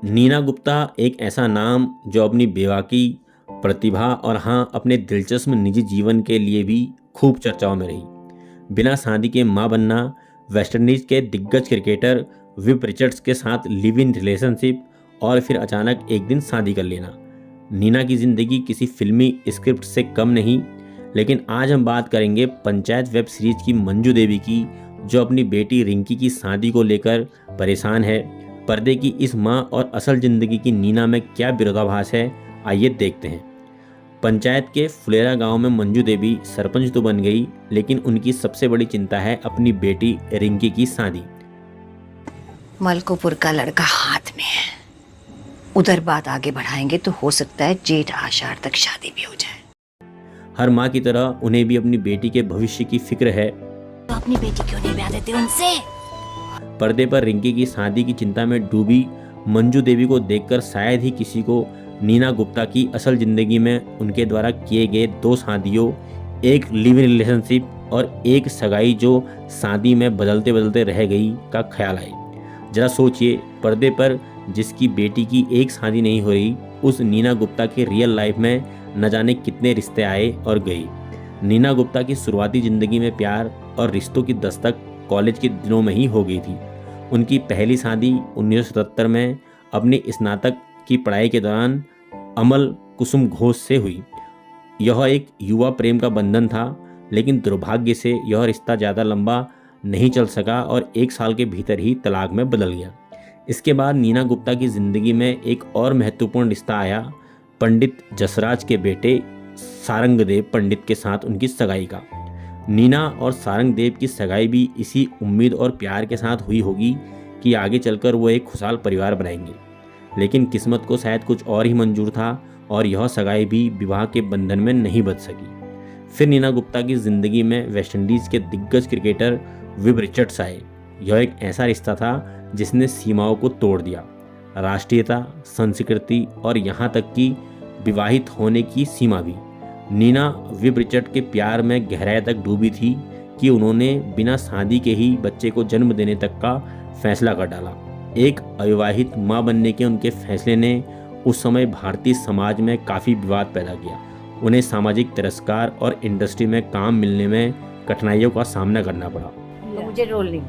नीना गुप्ता एक ऐसा नाम जो अपनी बेबाकी, प्रतिभा और हाँ अपने दिलचस्प निजी जीवन के लिए भी खूब चर्चाओं में रही। बिना शादी के मां बनना, वेस्टइंडीज के दिग्गज क्रिकेटर विव रिचर्ड्स के साथ लिव इन रिलेशनशिप और फिर अचानक एक दिन शादी कर लेना। नीना की ज़िंदगी किसी फिल्मी स्क्रिप्ट से कम नहीं। लेकिन आज हम बात करेंगे पंचायत वेब सीरीज की मंजू देवी की, जो अपनी बेटी रिंकी की शादी को लेकर परेशान है। पर्दे की इस माँ और असल ज़िंदगी की नीना में क्या विरोधाभास है, आइए देखते हैं। पंचायत के फुलेरा गांव में मंजू देवी सरपंच तो बन गई, लेकिन उनकी सबसे बड़ी चिंता है अपनी बेटी रिंकी की शादी। मलकोपुर का लड़का हाथ में है, उधर बात आगे बढ़ाएंगे तो हो सकता है जेठ आषाढ़ तक शादी भी हो जाए। हर माँ की तरह उन्हें भी अपनी बेटी के भविष्य की फिक्र है। तो अपनी बेटी क्यों नहीं ब्याह देते उनसे? पर्दे पर रिंकी की शादी की चिंता में डूबी मंजू देवी को देखकर शायद ही किसी को नीना गुप्ता की असल जिंदगी में उनके द्वारा किए गए 2 शादियों, एक लिव इन रिलेशनशिप और एक सगाई जो शादी में बदलते बदलते रह गई का ख्याल आए। जरा सोचिए, पर्दे पर जिसकी बेटी की एक शादी नहीं हो रही, उस नीना गुप्ता के रियल लाइफ में न जाने कितने रिश्ते आए और गए। नीना गुप्ता की शुरुआती ज़िंदगी में प्यार और रिश्तों की दस्तक कॉलेज के दिनों में ही हो गई थी। उनकी पहली शादी 1977 में अपनी स्नातक की पढ़ाई के दौरान अमल कुसुम घोष से हुई। यह एक युवा प्रेम का बंधन था, लेकिन दुर्भाग्य से यह रिश्ता ज़्यादा लंबा नहीं चल सका और 1 साल के भीतर ही तलाक में बदल गया। इसके बाद नीना गुप्ता की ज़िंदगी में एक और महत्वपूर्ण रिश्ता आया, पंडित जसराज के बेटे सारंगदेव पंडित के साथ उनकी सगाई का। नीना और सारंगदेव की सगाई भी इसी उम्मीद और प्यार के साथ हुई होगी कि आगे चलकर वो एक खुशहाल परिवार बनाएंगे। लेकिन किस्मत को शायद कुछ और ही मंजूर था और यह सगाई भी विवाह के बंधन में नहीं बच सकी। फिर नीना गुप्ता की ज़िंदगी में वेस्टइंडीज़ के दिग्गज क्रिकेटर विव रिचर्ड्स आए। यह एक ऐसा रिश्ता था जिसने सीमाओं को तोड़ दिया, राष्ट्रीयता, संस्कृति और यहाँ तक कि विवाहित होने की सीमा भी। नीना विव रिचर्ड के प्यार में गहराई तक डूबी थी कि उन्होंने बिना शादी के ही बच्चे को जन्म देने तक का फैसला कर डाला। एक अविवाहित मां बनने के उनके फैसले ने उस समय भारतीय समाज में काफ़ी विवाद पैदा किया। उन्हें सामाजिक तिरस्कार और इंडस्ट्री में काम मिलने में कठिनाइयों का सामना करना पड़ा। मुझे रोल नहीं।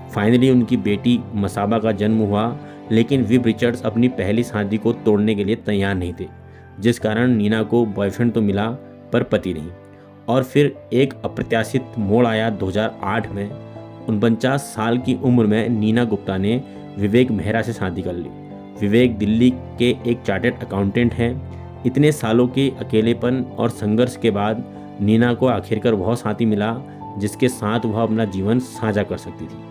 फाइनली उनकी बेटी मसाबा का जन्म हुआ, लेकिन विव रिचर्ड्स अपनी पहली शादी को तोड़ने के लिए तैयार नहीं थे, जिस कारण नीना को बॉयफ्रेंड तो मिला पर पति नहीं। और फिर एक अप्रत्याशित मोड़ आया 2008 में। 49 साल की उम्र में नीना गुप्ता ने विवेक मेहरा से शादी कर ली। विवेक दिल्ली के एक चार्टर्ड अकाउंटेंट हैं। इतने सालों के अकेलेपन और संघर्ष के बाद नीना को आखिरकार वह साथी मिला जिसके साथ वह अपना जीवन साझा कर सकती थी।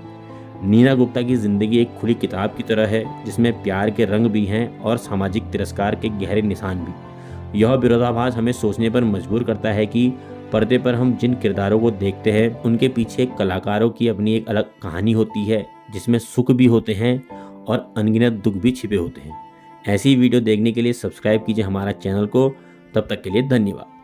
नीना गुप्ता की ज़िंदगी एक खुली किताब की तरह है, जिसमें प्यार के रंग भी हैं और सामाजिक तिरस्कार के गहरे निशान भी। यह विरोधाभास हमें सोचने पर मजबूर करता है कि पर्दे पर हम जिन किरदारों को देखते हैं, उनके पीछे कलाकारों की अपनी एक अलग कहानी होती है, जिसमें सुख भी होते हैं और अनगिनत दुख भी छिपे होते हैं। ऐसी वीडियो देखने के लिए सब्सक्राइब कीजिए हमारा चैनल को। तब तक के लिए धन्यवाद।